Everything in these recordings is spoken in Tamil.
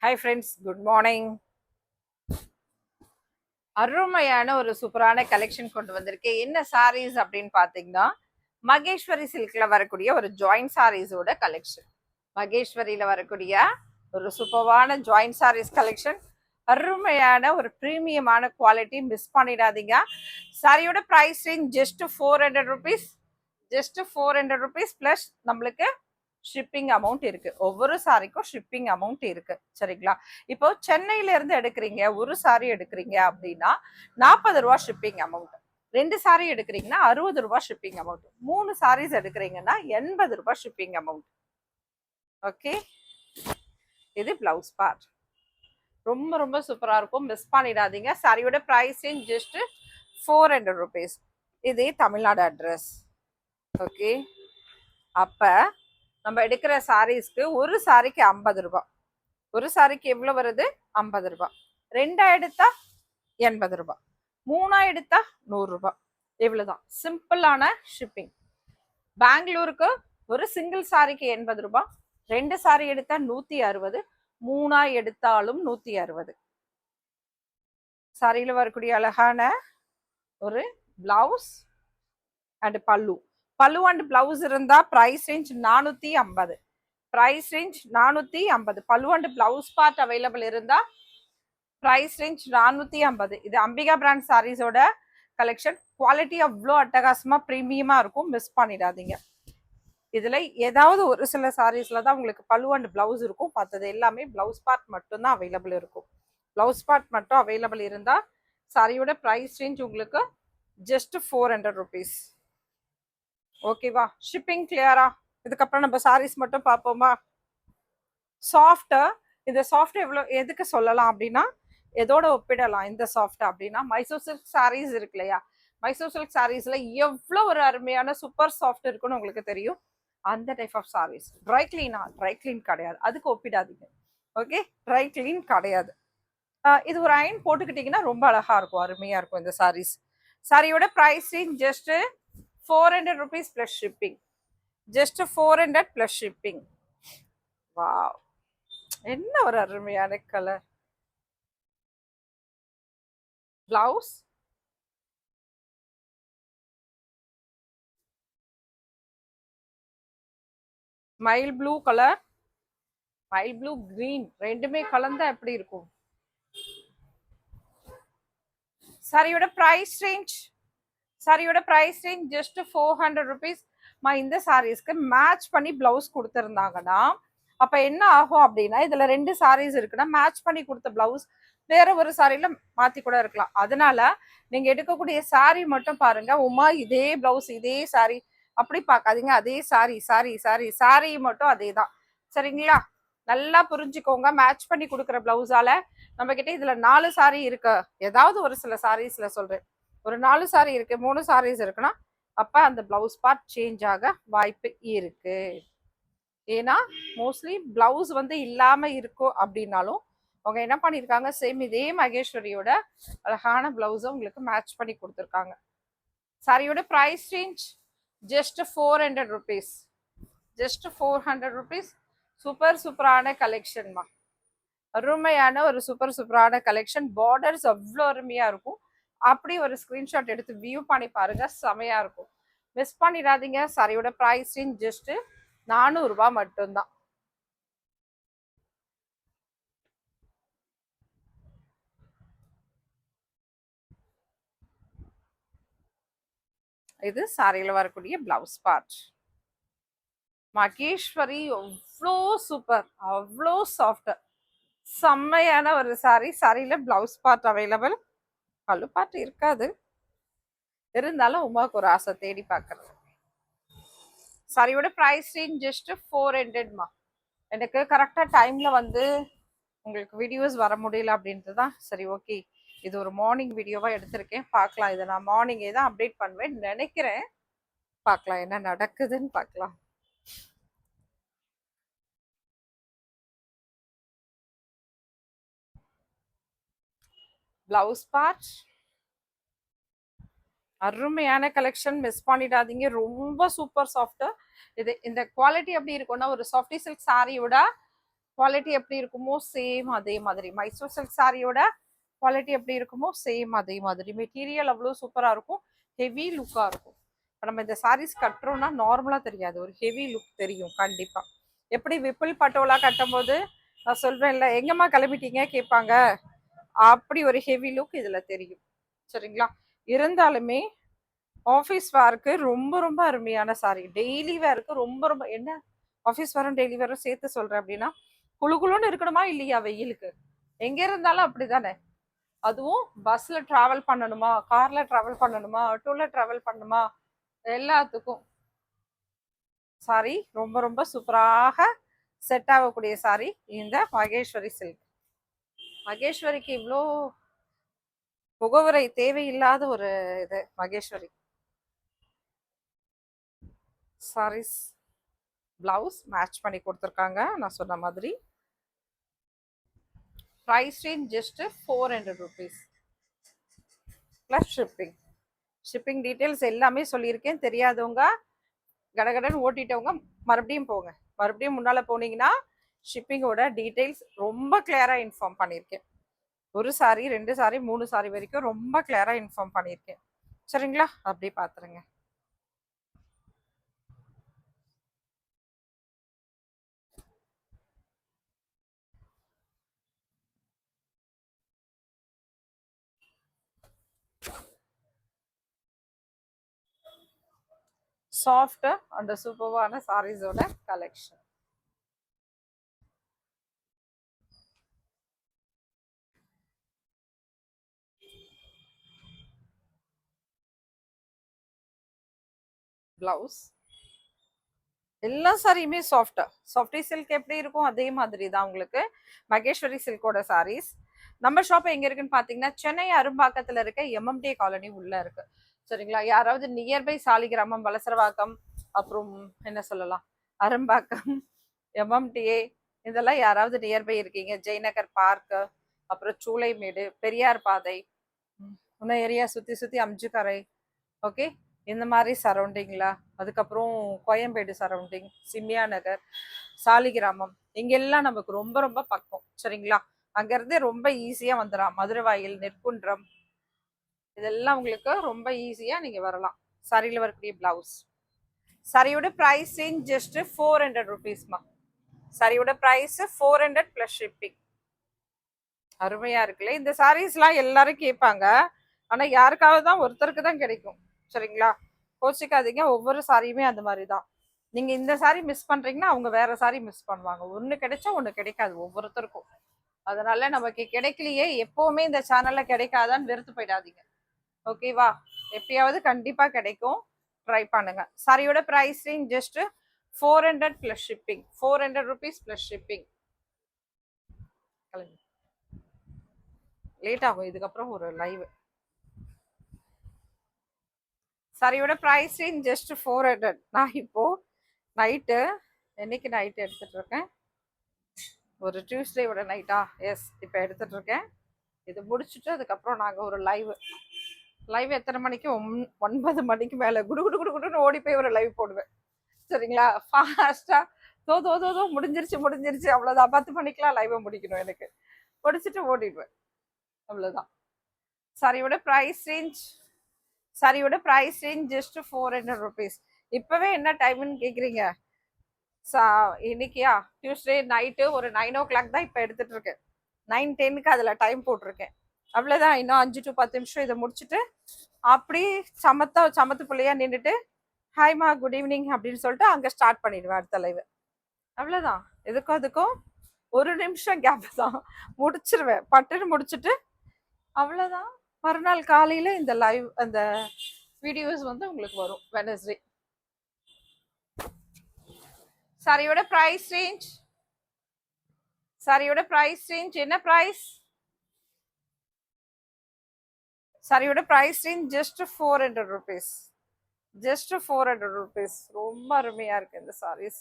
Hi friends, good morning. அருமையான ஒரு சூப்பரான கலெக்ஷன் கொண்டு வந்திருக்கேன். என்ன சாரீஸ் அப்படின்னு பார்த்தீங்கன்னா, மகேஸ்வரி சில்க்ல வரக்கூடிய ஒரு ஜாயிண்ட் சாரீஸோட கலெக்ஷன். மகேஸ்வரியில வரக்கூடிய ஒரு சூப்பரான ஜாயிண்ட் சாரீஸ் கலெக்ஷன். அருமையான ஒரு ப்ரீமியமான குவாலிட்டி, மிஸ் பண்ணிடாதீங்க. சாரியோட price range just 400 rupees. Just 400 rupees plus நம்மளுக்கு ஷிப்பிங் அமௌண்ட் இருக்கு. ஒவ்வொரு சாரிக்கும் ஷிப்பிங் அமௌண்ட் இருக்கு, சரிங்களா? இப்போ சென்னையில இருந்து எடுக்கிறீங்க, ஒரு சாரி எடுக்கிறீங்க அப்படின்னா 40 ரூபா ஷிப்பிங் அமௌண்ட். 2 சாரி எடுக்கிறீங்கன்னா 60 ரூபாய் ஷிப்பிங் அமௌண்ட். 3 சாரீஸ் எடுக்கிறீங்கன்னா 80 ரூபாய் ஷிப்பிங் அமௌண்ட். ஓகே, இது பிளவுஸ் பார்ட். ரொம்ப ரொம்ப சூப்பரா இருக்கும், மிஸ் பண்ணிடாதீங்க. சாரியோட பிரைஸ் ஜஸ்ட் 400 ருபீஸ். இது தமிழ்நாடு அட்ரஸ். ஓகே, அப்ப நம்ம எடுக்கிற சாரீஸ்க்கு ஒரு சாரிக்கு 50 ரூபாய். ஒரு சாரிக்கு எவ்வளவு வருது? 50 ரூபாய். 2 எடுத்தா 80 ரூபாய். 3 எடுத்தா 100 ரூபாய். இவ்வளவுதான், சிம்பிளான ஷிப்பிங். பெங்களூருக்கு ஒரு சிங்கிள் சாரிக்கு 80 ரூபாய். 2 சாரி எடுத்தா 160. 3 எடுத்தாலும் 160. சாரியில வரக்கூடிய அழகான ஒரு blouse and pallu. Pallu and blouse இருந்தா price range 450. Price range 450. Pallu and blouse part available இருந்தா பிரைஸ் ரேஞ்ச் 450. இது அம்பிகா பிராண்ட் சாரீஸோட கலெக்ஷன். குவாலிட்டி அவ்வளோ அட்டகாசமா ப்ரீமியமா இருக்கும், மிஸ் பண்ணிடாதீங்க. இதுல ஏதாவது ஒரு சில சாரீஸ்ல தான் உங்களுக்கு பல்லு அண்ட் பிளவுஸ் இருக்கும், மற்றது எல்லாமே பிளவுஸ் பார்ட் மட்டும்தான் அவைலபிள் இருக்கும். பிளவுஸ் பார்ட் மட்டும் அவைலபிள் இருந்தா சாரியோட பிரைஸ் ரேஞ்ச் உங்களுக்கு ஜஸ்ட் 400 ருபீஸ். ஓகேவா? ஷிப்பிங் கிளியரா? இதுக்கப்புறம் நம்ம சாரீஸ் மட்டும் பார்ப்போமா? சாஃப்ட். இந்த சாஃப்ட் எவ்வளோ எதுக்கு சொல்லலாம் அப்படின்னா, எதோட ஒப்பிடலாம் இந்த சாஃப்ட் அப்படின்னா, மைசூர் சில்க் சாரீஸ் இருக்கு இல்லையா? மைசூர் சில்க் சாரீஸ்ல எவ்வளோ ஒரு அருமையான சூப்பர் சாஃப்ட் இருக்குன்னு உங்களுக்கு தெரியும். அந்த டைப் ஆஃப் சாரீஸ். ட்ரை கிளீனா? ட்ரை கிளீன் கிடையாது, அதுக்கு ஒப்பிடாதீங்க. ஓகே, ட்ரை கிளீன் கிடையாது. இது ஒரு அயன் போட்டுக்கிட்டீங்கன்னா ரொம்ப அழகா இருக்கும், அருமையா இருக்கும் இந்த சாரீஸ். சாரியோட price just 400 rupees plus shipping. Just 400 plus shipping. Wow, என்ன ஒரு அருமையான colour. Blouse mile blue colour, mile blue green ரெண்டுமே கலந்தா எப்படி இருக்கும்? சாரியோட பிரைஸ் ரேஞ்ச் ஜஸ்ட் 400 ருபீஸ். இந்த சாரீஸ்க்கு மேட்ச் பண்ணி பிளவுஸ் கொடுத்துருந்தாங்கன்னா அப்ப என்ன ஆகும் அப்படின்னா, இதுல 2 சாரீஸ் இருக்குன்னா மேட்ச் பண்ணி கொடுத்த பிளவுஸ் வேற ஒரு சாரியில மாத்தி கூட இருக்கலாம். அதனால நீங்க எடுக்கக்கூடிய சாரி மட்டும் பாருங்க. உமா இதே பிளவுஸ் இதே சாரி அப்படி பார்க்காதீங்க. அதே சாரி மட்டும் அதே தான், சரிங்களா? நல்லா புரிஞ்சுக்கோங்க. மேட்ச் பண்ணி கொடுக்குற பிளவுஸால நம்ம கிட்ட இதுல 4 சாரி இருக்கு. ஏதாவது ஒரு சில சாரீஸ்ல சொல்றேன், ஒரு 4 சாரி இருக்கு, 3 சாரீஸ் இருக்குன்னா அப்ப அந்த பிளவுஸ் பார்ட் சேஞ்ச் ஆக வாய்ப்பு இருக்கு. ஏன்னா மோஸ்ட்லி பிளவுஸ் இல்லாம இருக்கும் அப்படின்னாலும் அவங்க என்ன பண்ணிருக்காங்க, சேம் இதே மகேஸ்வரியோட அழகான பிளவுஸை உங்களுக்கு மேட்ச் பண்ணி கொடுத்துருக்காங்க. சாரியோட price range just 400 rupees. Just 400 rupees. சூப்பரான கலெக்ஷன்மா. அருமையான ஒரு சூப்பரான கலெக்ஷன். பார்டர்ஸ் அவ்வளோ அருமையா இருக்கும். அப்படி ஒரு ஸ்கிரீன்ஷாட் எடுத்து வியூ பண்ணி பாருங்க, செமையா இருக்கும், மிஸ் பண்ணிடாதீங்க. சாரியோட பிரைஸ் ரேஞ்ச் ஜஸ்ட் 400 ரூபாய் மட்டும்தான். இது சாரியில வரக்கூடிய பிளவுஸ் பார்ட். மகேஸ்வரி அவ்வளோ சூப்பர், அவ்வளோ சாஃப்ட், செம்மையான ஒரு சாரி. சாரியில பிளவுஸ் பார்ட் அவைலபிள், பல்லு பார்ட் இருக்காது, இருந்தாலும் உமாவுக்கு ஒரு ஆசை தேடி பார்க்கறது. சாரியோட பிரைஸ் ரேஞ்ச் ஜஸ்ட் 400மா. எனக்கு கரெக்டாக டைம்ல உங்களுக்கு வீடியோஸ் வர முடியல அப்படின்ட்டு தான் சரி ஓகே இது ஒரு மார்னிங் வீடியோவா எடுத்திருக்கேன். பார்க்கலாம், இதை நான் மார்னிங்கே தான் அப்டேட் பண்ணுவேன் நினைக்கிறேன். பார்க்கலாம் என்ன நடக்குதுன்னு பார்க்கலாம். பிளவுஸ் பார்ட் அருமையான கலெக்ஷன், மிஸ் பண்ணிடாதீங்க. ரொம்ப சூப்பர் சாஃப்ட். இது இந்த குவாலிட்டி எப்படி இருக்கும்னா, ஒரு சாஃப்டி சில்க் சாரியோட குவாலிட்டி எப்படி இருக்குமோ சேம் அதே மாதிரி. மைசூர் சில்க் சாரியோட குவாலிட்டி எப்படி இருக்குமோ சேம் அதே மாதிரி. மெட்டீரியல் அவ்வளோ சூப்பரா இருக்கும், ஹெவி லுக்கா இருக்கும். இப்போ நம்ம இந்த சாரீஸ் கட்டுறோம்னா நார்மலா தெரியாது, ஒரு ஹெவி லுக் தெரியும் கண்டிப்பா. எப்படி விப்புல் பட்டோலா கட்டும் போது நான் சொல்றேன்ல எங்கம்மா கிளம்பிட்டீங்க கேட்பாங்க, அப்படி ஒரு ஹெவி லுக் இதுல தெரியும். சரிங்களா? இருந்தாலுமே ஆஃபீஸ் வேருக்கு ரொம்ப ரொம்ப அருமையான சாரி. டெய்லி வேருக்கு ரொம்ப ரொம்ப என்ன ஆஃபீஸ் வேரும் டெய்லி வேரும் சேர்த்து சொல்றேன் அப்படின்னா, குழு குழுன்னு இருக்கணுமா இல்லையா வெயிலுக்கு? எங்க இருந்தாலும் அப்படிதானே. அதுவும் பஸ்ல டிராவல் பண்ணணுமா, கார்ல டிராவல் பண்ணணுமா, ஆட்டோல டிராவல் பண்ணணுமா, எல்லாத்துக்கும் சாரி ரொம்ப ரொம்ப சூப்பராக செட் ஆகக்கூடிய சாரி இந்த மகேஸ்வரி சில்க். மகேஸ்வரிக்கு இவ்வளோ முகவரை தேவையில்லாத ஒரு இது மகேஸ்வரி சாரீஸ். பிளவுஸ் மேட்ச் பண்ணி கொடுத்துருக்காங்க நான் சொன்ன மாதிரி. Price range just 400 rupees plus shipping. Shipping details எல்லாமே சொல்லியிருக்கேன். தெரியாதவங்க கடகடன்னு ஓட்டிட்டவங்க மறுபடியும் போங்க. மறுபடியும் முன்னால போனீங்கன்னா ஷிப்பிங்கோட டீட்டெயில்ஸ் ரொம்ப கிளியரா இன்ஃபார்ம் பண்ணியிருக்கேன். ஒரு சாரி 2 சாரி 3 சாரி வரைக்கும் ரொம்ப கிளியரா இன்ஃபார்ம் பண்ணியிருக்கேன். சரிங்களா? அப்படி பார்த்துருங்க. சாஃப்ட் அண்ட் சூப்பர்வான சாரீஸோட கலெக்ஷன். பிளவுஸ் எல்லா சாரியுமே சாஃப்டி சில்க் எப்படி இருக்கும் அதே மாதிரி தான் உங்களுக்கு மகேஸ்வரி சில்கோட சாரீஸ். நம்ம ஷாப் எங்க இருக்குன்னு பாத்தீங்கன்னா சென்னை அரும்பாக்கத்துல இருக்க எம்எம்டி காலனி உள்ள இருக்கு. சரிங்களா? யாராவது நியர்பை சாலிகிராமம், வலசரவாக்கம், அப்புறம் என்ன சொல்லலாம், அரும்பாக்கம், எம்எம்டிஏ இதெல்லாம் யாராவது நியர்பை இருக்கீங்க, ஜெயநகர் பார்க், அப்புறம் சூளைமேடு, பெரியார் பாதை, இன்னும் ஏரியா சுத்தி சுத்தி அம்ஜுக்கரை, ஓகே, இந்த மாதிரி சரௌண்டிங்களா, அதுக்கப்புறம் கோயம்பேடு சரௌண்டிங், சிம்யா நகர், சாலிகிராமம், இங்கெல்லாம் நமக்கு ரொம்ப ரொம்ப பக்கம். சரிங்களா? அங்கேருந்தே ரொம்ப ஈஸியாக வந்துடலாம். மதுரவாயில், நெற்குன்றம், இதெல்லாம் உங்களுக்கு ரொம்ப ஈஸியாக நீங்கள் வரலாம். சாரியில் வரக்கூடிய பிளவுஸ். சாரியோட ப்ரைஸ் ரேஞ்ச் ஜஸ்ட் 400 rupeesமா. சாரியோட ப்ரைஸ் 400 ப்ளஸ் ஷிப்பிங். அருமையா இருக்குல்ல இந்த சாரீஸ்லாம்? எல்லாரும் கேட்பாங்க, ஆனால் யாருக்காவது தான் ஒருத்தருக்கு தான் கிடைக்கும். சரிங்களா? கோச்சிக்காதீங்க, ஒவ்வொரு சாரியுமே அந்த மாதிரி தான். நீங்க இந்த சாரி மிஸ் பண்றீங்கன்னா அவங்க வேற சாரி மிஸ் பண்ணுவாங்க. ஒண்ணு கிடைச்சா ஒண்ணு கிடைக்காது ஒவ்வொருத்தருக்கும். அதனால நமக்கு கிடைக்கலையே, எப்பவுமே இந்த சேனல்ல கிடைக்காதான்னு வெறுத்து போயிடாதீங்க. ஓகேவா? எப்பயாவது கண்டிப்பா கிடைக்கும், ட்ரை பண்ணுங்க. சாரியோட price range just 400 plus shipping. 400 rupees plus shipping. Late ஆகும் இதுக்கப்புறம் ஒரு லைவ். சாரியோட ப்ரைஸ் ரேஞ்ச் ஜஸ்ட் 400. நான் இப்போ நைட்டு, என்னைக்கு நைட்டு எடுத்துட்டு இருக்கேன், ஒரு டியூஸ்டேவோட நைட்டா, எஸ் இப்போ எடுத்துட்டு இருக்கேன். இது முடிச்சுட்டு அதுக்கப்புறம் நாங்கள் ஒரு லைவ் எத்தனை மணிக்கு, 9 மணிக்கு மேலே குடு குடு குடு குடுன்னு ஓடி போய் ஒரு லைவ் போடுவேன். சரிங்களா? ஃபாஸ்டா தோ தோ தோ தோ முடிஞ்சிருச்சு அவ்வளோதான். 10 மணிக்கெலாம் லைவை முடிக்கணும் எனக்கு. முடிச்சுட்டு ஓடிடுவேன், அவ்வளோதான். சாரியோட ப்ரைஸ் ரேஞ்ச் ஜஸ்ட் 400 rupees. இப்பவே என்ன டைம்னு கேக்குறீங்க? இன்னைக்கியா டியூஸ்டே நைட்டு ஒரு 9 o'clock தான் இப்போ எடுத்துட்டு இருக்கேன். 9:10க்கு அதில் டைம் போட்டிருக்கேன். அவ்வளோதான். இன்னும் 5 to 10 நிமிஷம் இதை முடிச்சுட்டு அப்படி சமத்து பிள்ளையா நின்றுட்டு ஹாய்மா குட் ஈவினிங் அப்படின்னு சொல்லிட்டு அங்கே ஸ்டார்ட் பண்ணிடுவேன் அடுத்த லைவ். அவ்வளோதான். அதுக்கும் ஒரு நிமிஷம் கேப் தான், முடிச்சிருவேன். பட்டுன்னு முடிச்சுட்டு அவ்வளோதான். மறுநாள் காலையில் இந்த லைவ் அந்த வீடியோஸ் வந்து உங்களுக்கு வரும் வெனஸ்டே. சாரியோட ப்ரைஸ் ரேஞ்ச் என்ன ப்ரைஸ்? சாரியோட price range just 400 rupees. Just 400 rupees. ரொம்ப அருமையா இருக்கு இந்த சாரீஸ்.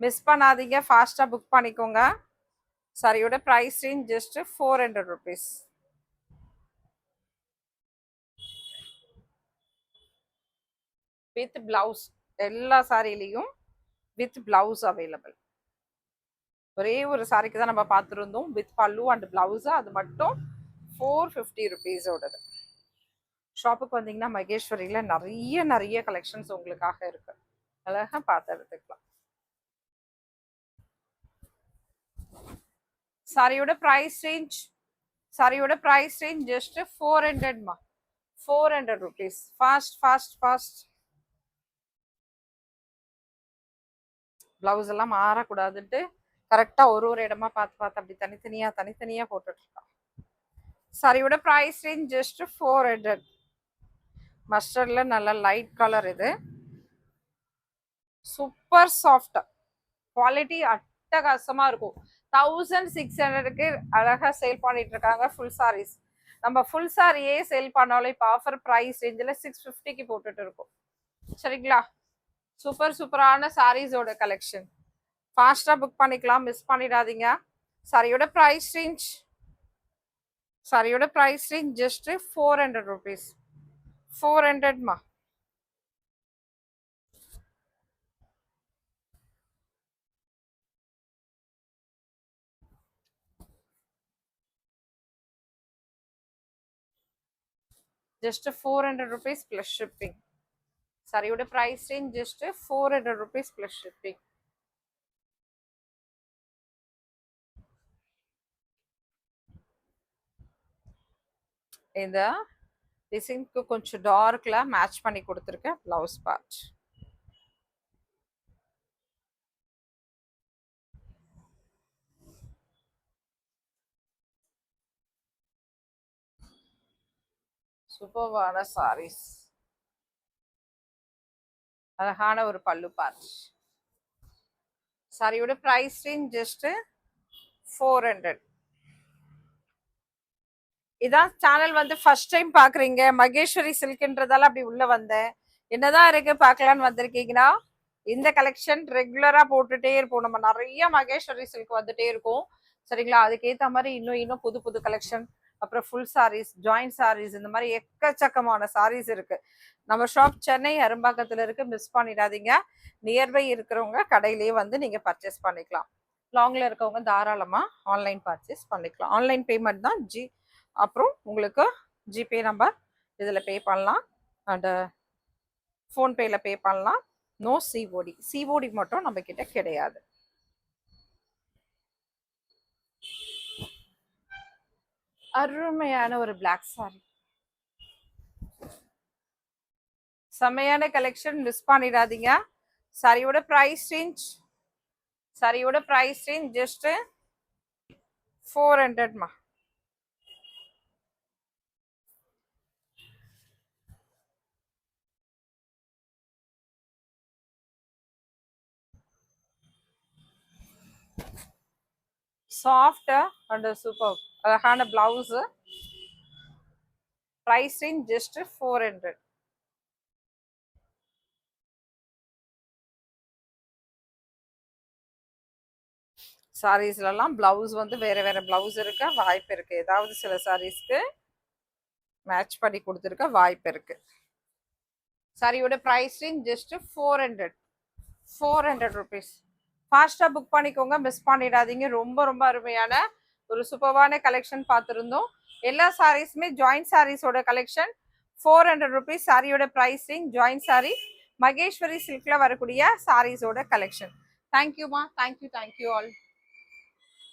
மிஸ் பண்ணாதீங்க, ஃபாஸ்டா புக் பண்ணிக்கோங்க. சாரியோட price range just 400 rupees. With blouse. எல்லா சாரிலையும் வித் பிளவுஸ் அவைலபிள். ஒரே ஒரு சாரிக்கு தான் நம்ம பார்த்துருந்தோம் வித் பல்லு அண்ட் பிளவுஸ். அது மட்டும் 450 ருபீஸோடது. ஷாப்புக்கு வந்தீங்கன்னா மகேஸ்வரியில் நிறைய நிறைய கலெக்ஷன்ஸ் உங்களுக்காக இருக்கு. அழகா பார்த்து எடுத்துக்கலாம். சாரியோட பிரைஸ் ரேஞ்ச் ஜஸ்ட் 400மா. 400 rupees. ஃபாஸ்ட். பிளவுஸ் எல்லாம் மாறக்கூடாதுன்ட்டு கரெக்டா ஒரு இடமா பார்த்து அப்படி தனித்தனியா போட்டுட்டு இருக்கோம். சாரியோட பிரைஸ் ரேஞ்ச் ஜஸ்ட் 400. மஸ்டர்ட்ல நல்ல லைட் கலர். இது சூப்பர் சாஃப்ட் குவாலிட்டி அட்டகாசமா இருக்கும். 1600க்கு அழகா சேல் பண்ணிட்டு இருக்காங்க ஃபுல் சாரீஸ். நம்ம ஃபுல் சாரியே சேல் பண்ணாலும் இப்போ ஆஃபர் பிரைஸ் ரேஞ்சில் 650க்கு போட்டுட்டு இருக்கோம். சரிங்களா? சூப்பரான சாரீஸோட கலெக்ஷன். ஃபாஸ்டா புக் பண்ணிக்கலாம், மிஸ் பண்ணிடாதீங்க. சாரியோட பிரைஸ் ரேஞ்ச் ஜஸ்ட் 400 rupees. 400மா. just 400 rupees plus shipping. சாரியோட price range just 400 rupees plus shipping. இந்த டிசைனுக்கு கொஞ்சம் டார்க்ல மேட்ச் பண்ணி கொடுத்துருக்கேன் பிளவுஸ் பார்ட். சூப்பர்வான சாரீஸ். அழகான ஒரு பல்லு பார்ட். சாரியோட பிரைஸ் ரேஞ்ச் ஜஸ்ட் 400. இதான் சேனல் வந்து ஃபர்ஸ்ட் டைம் பாக்குறீங்க, மகேஸ்வரி சில்க்ன்றதால அப்படி உள்ள வந்தேன். என்னதான் இருக்கு பார்க்கலான்னு வந்திருக்கீங்கன்னா, இந்த கலெக்ஷன் ரெகுலரா போட்டுட்டே இருப்போம். நம்ம நிறைய மகேஸ்வரி சில்க் வந்துட்டே இருக்கும். சரிங்களா? அதுக்கேற்ற மாதிரி இன்னும் புது கலெக்ஷன், அப்புறம் ஃபுல் சாரீஸ், ஜாயிண்ட் சாரீஸ், இந்த மாதிரி எக்கச்சக்கமான சாரீஸ் இருக்கு. நம்ம ஷாப் சென்னை அரும்பாக்கத்துல இருக்கு, மிஸ் பண்ணிடாதீங்க. நியர்பை இருக்கிறவங்க கடையிலேயே வந்து நீங்க பர்ச்சேஸ் பண்ணிக்கலாம். லாங்ல இருக்கவங்க தாராளமா ஆன்லைன் பர்ச்சேஸ் பண்ணிக்கலாம். ஆன்லைன் பேமெண்ட் தான். அப்புறம் உங்களுக்கு ஜிபே நம்பர் இதில் பே பண்ணலாம், அண்ட் ஃபோன்பேல பே பண்ணலாம். நோ சிஓடி மட்டும் நம்ம கிட்ட கிடையாது. அருமையான ஒரு பிளாக் சாரி, செம்மையான கலெக்ஷன், மிஸ் பண்ணிடாதீங்க. சாரியோட பிரைஸ் ரேஞ்ச் ஜஸ்ட் 400மா. சாஃப்ட் அண்ட் சூப்பர் அழகான பிளவுஸ். Price range just 400. சாரீஸ்லாம் பிளவுஸ் வந்து வேற பிளவுஸ் இருக்க வாய்ப்பு இருக்கு. ஏதாவது சில சாரீஸ்க்கு மேட்ச் பண்ணி கொடுத்துருக்க வாய்ப்பு இருக்கு. சாரியோட பிரைஸ் ரேஞ்ச் ஜஸ்ட் 400 ருபீஸ். ஃபாஸ்டா புக் பண்ணிக்கோங்க, மிஸ் பண்ணிடாதீங்க. ரொம்ப அருமையான ஒரு சூப்பர்வான கலெக்ஷன் பார்த்துருந்தோம். எல்லா சாரீஸுமே ஜாயிண்ட் சாரீஸோட கலெக்ஷன். 400 ருபீஸ் சாரியோட price range. Joint sari Maheshwari சில்க்ல வரக்கூடிய சாரீஸோட கலெக்ஷன். தேங்க்யூமா. Thank you all.